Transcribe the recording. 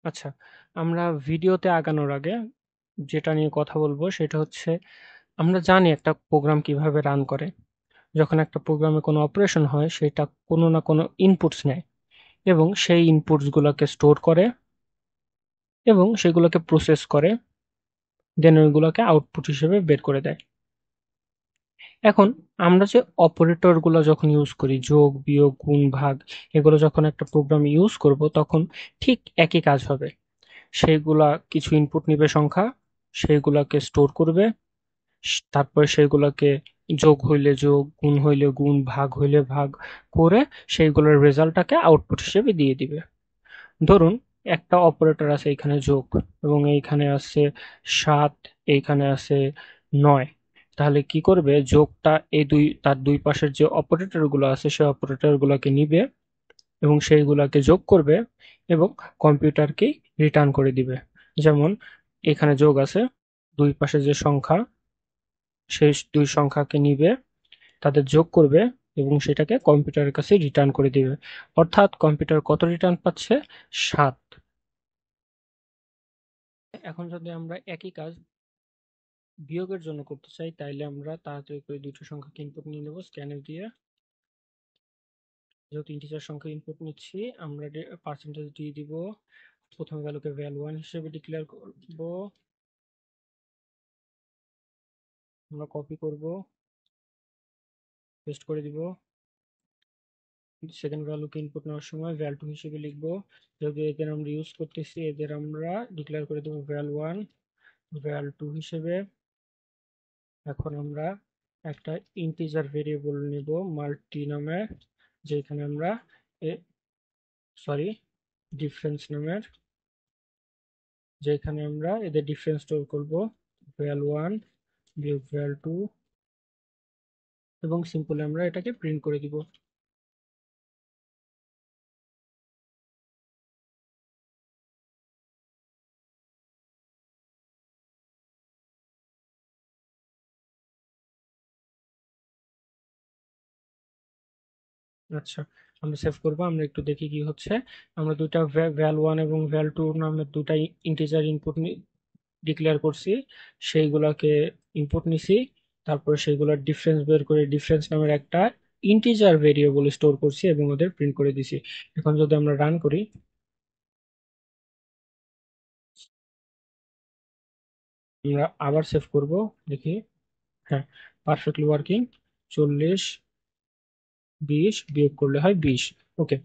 আচ্ছা, আমরা ভিডিওতে আগানোর আগে যেটা নিয়ে কথা বলবো সেটা হচ্ছে আমরা জানি একটা প্রোগ্রাম কিভাবে রান করে। যখন একটা প্রোগ্রামে কোনো অপারেশন হয় সেটা কোনো না কোনো ইনপুটস নেয় এবং সেই ইনপুটস গুলোকে স্টোর করে এবং সেগুলোকে প্রসেস করে, দেন ওইগুলোকে আউটপুট হিসেবে বের করে দেয়। এখন আমরা যে অপারেটর গুলো যখন ইউজ করি, যোগ বিয়োগ গুণ ভাগ, এগুলো যখন একটা প্রোগ্রামে ইউজ করব তখন ঠিক একই কাজ হবে। সেইগুলা কিছু ইনপুট নিবে সংখ্যা, সেইগুলাকে স্টোর করবে, তারপরে সেইগুলোকে যোগ হইলে যোগ, গুণ হইলে গুণ, ভাগ হইলে ভাগ করে সেইগুলোর রেজাল্টটাকে আউটপুট হিসেবে দিয়ে দিবে। ধরুন একটা অপারেটর আছে এখানে যোগ, এবং এইখানে আছে ৭, এইখানে আছে ৯। তাহলে কি করবে, যোগটা এই তার দুই পাশের যে অপারেটর গুলো আছে সেই অপারেটর গুলোকে নিবে এবং সেইগুলোকে যোগ করবে এবং কম্পিউটারকেই রিটার্ন করে দিবে। যেমন এখানে যোগ আছে, দুই পাশে যে সংখ্যা সেই দুই সংখ্যাকে নিবে, তাদের যোগ করবে এবং সেটাকে কম্পিউটারের কাছে রিটার্ন করে দিবে। অর্থাৎ কম্পিউটার কত রিটার্ন পাচ্ছে? ৭। এখন যদি আমরা একই কাজ বিয়োগের জন্য করতে চাই তাইলে আমরা তাড়াতাড়ি করে দুটো সংখ্যাকে ইনপুট নিয়ে নেব স্ক্যানএফ দিয়ে। যেহেতু ইন্টিজার সংখ্যা ইনপুট নিচ্ছি, আমরা পার্সেন্টেজ দিয়ে দিব। প্রথম ভ্যালুকে ভ্যালু 1 হিসেবে ডিক্লেয়ার করব। আমরা কপি করব, পেস্ট করে দিব। সেকেন্ড ভ্যালুকে ইনপুট নেওয়ার সময় ভ্যাল2 হিসেবে লিখব। যেহেতু এদের আমরা ইউজ করতেছি, এদের আমরা ডিক্লেয়ার করে দেবো ভ্যাল1 ভ্যাল2 হিসেবে। এখন আমরা একটা ইন্টিজার ভেরিয়েবল নেব মাল্টি নামে, যেখানে আমরা ডিফারেন্স নামের, যেখানে আমরা এদের ডিফারেন্স স্টোর করব, ভ্যাল1 বিয়োগ ভ্যাল2, এবং সিম্পলি আমরা এটাকে প্রিন্ট করে দিব। আচ্ছা, আমরা সেভ করব, আমরা একটু দেখি কি হচ্ছে। আমরা দুইটা ভ্যাল1 এবং ভ্যাল2 নামের দুটা ইন্টিজার ইনপুট ডিক্লেয়ার করছি, সেইগুলোকে ইনপুট নিছি, তারপরে সেইগুলোর ডিফারেন্স বের করে ডিফারেন্স নামের একটা ইন্টিজার ভেরিয়েবল স্টোর করছি এবং ওদের প্রিন্ট করে দিছি। এখন যদি আমরা রান করি, আমরা আবার সেভ করব, দেখি। হ্যাঁ, পারফেক্টলি ওয়ার্কিং। 40 20 বিয়োগ করলে হয় 20। ওকে।